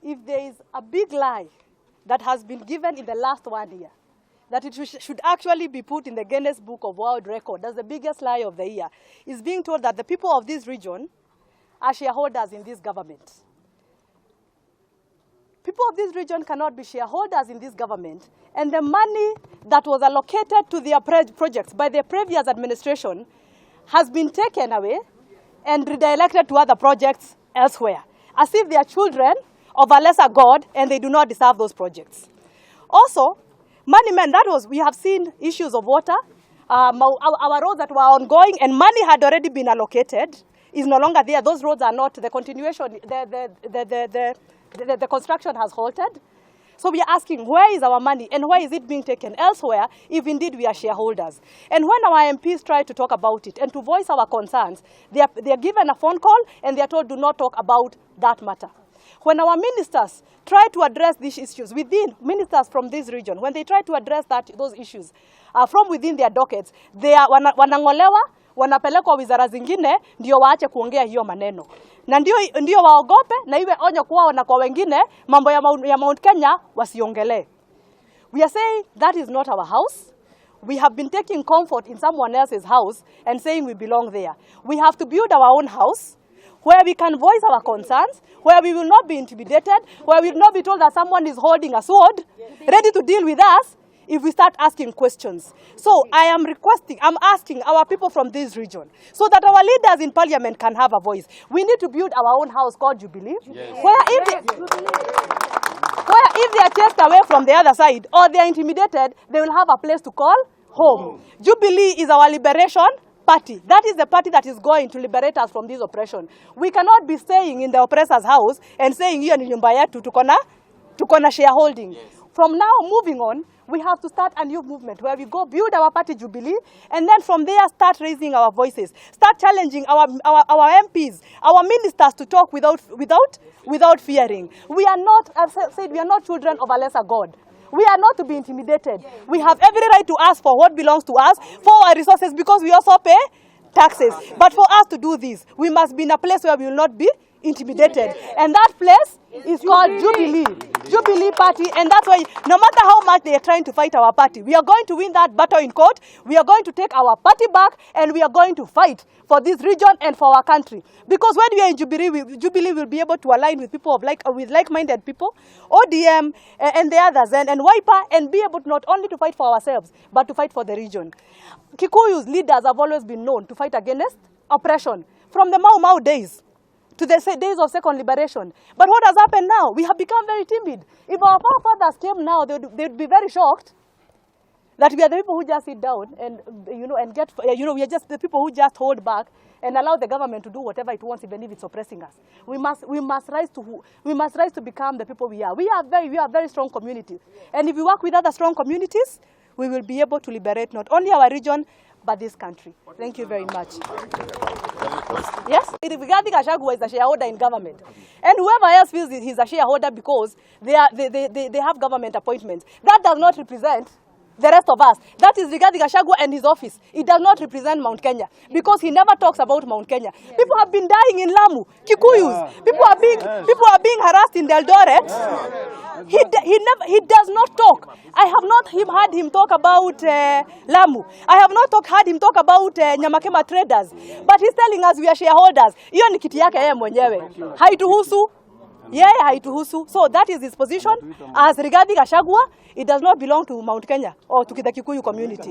if there is a big lie that has been given in the last 1 year, that it should actually be put in the Guinness Book of World Record, that's the biggest lie of the year, is being told that the people of this region are shareholders in this government. People of this region cannot be shareholders in this government, and the money that was allocated to their projects by the previous administration has been taken away and redirected to other projects elsewhere, as if they are children of a lesser god and they do not deserve those projects. Also, money man, we have seen issues of water, our roads that were ongoing and money had already been allocated is no longer there. Those roads are not, the continuation, the construction has halted. So we are asking, where is our money and why is it being taken elsewhere if indeed we are shareholders? And when our MPs try to talk about it and to voice our concerns, they are given a phone call and they are told do not talk about that matter. When our ministers try to address these issues within ministers from this region, when they try to address those issues from within their dockets, they are wanangolewa, wanapelekwa wizara zingine ndio waache kuongea hiyo maneno. Na ndio waogope na iwe onyo kwao na kwa wengine mambo ya Mount Kenya wasiongele. We are saying that is not our house. We have been taking comfort in someone else's house and saying we belong there. We have to build our own house where we can voice our concerns, where we will not be intimidated, where we will not be told that someone is holding a sword, ready to deal with us if we start asking questions. So I'm asking our people from this region, so that our leaders in parliament can have a voice. We need to build our own house called Jubilee, yes. where if they are chased away from the other side, or they are intimidated, they will have a place to call home. Jubilee is our liberation party. That is the party that is going to liberate us from this oppression. We cannot be staying in the oppressor's house and saying, hiyo ni nyumba yetu, tuko na shareholding. Yes. From now moving on, we have to start a new movement where we go build our party Jubilee, and then from there start raising our voices, start challenging our MPs, our ministers to talk without fearing. We are not, I've said, we are not children of a lesser god. We are not to be intimidated. We have every right to ask for what belongs to us, for our resources, because we also pay taxes. But for us to do this, we must be in a place where we will not be intimidated. And that place is called Jubilee. Jubilee Party, and that's why no matter how much they are trying to fight our party, we are going to win that battle in court. We are going to take our party back, and we are going to fight for this region and for our country. Because when we are in Jubilee, Jubilee will be able to align with people with like-minded people, ODM and the others, and Wiper, and be able not only to fight for ourselves, but to fight for the region. Kikuyu's leaders have always been known to fight against oppression, from the Mau Mau days to the days of second liberation. But what has happened now? We have become very timid. If our forefathers came now, they would be very shocked that we are the people who just sit down and, we are just the people who just hold back and allow the government to do whatever it wants, even if it's oppressing us. We must rise to become the people we are. We are a very strong community. And if we work with other strong communities, we will be able to liberate not only our region, but this country. Thank you very much. Yes? Rigathi Gachagua is a shareholder in government. And whoever else feels he's a shareholder because they have government appointments, that does not represent the rest of us. That is Rigathi Gachagua and his office. It does not represent Mount Kenya because he never talks about Mount Kenya. People have been dying in Lamu, Kikuyus. People are being harassed in Eldoret. He does not talk. I have not heard him talk about Lamu. I have not heard him talk about Nyamakema traders. But he's telling us we are shareholders. Hiyo ni kiti yake yeye mwenyewe. Haituhusu. Yeye haituhusu. So that is his position as Rigathi Gachagua. It does not belong to Mount Kenya or to the Kikuyu community.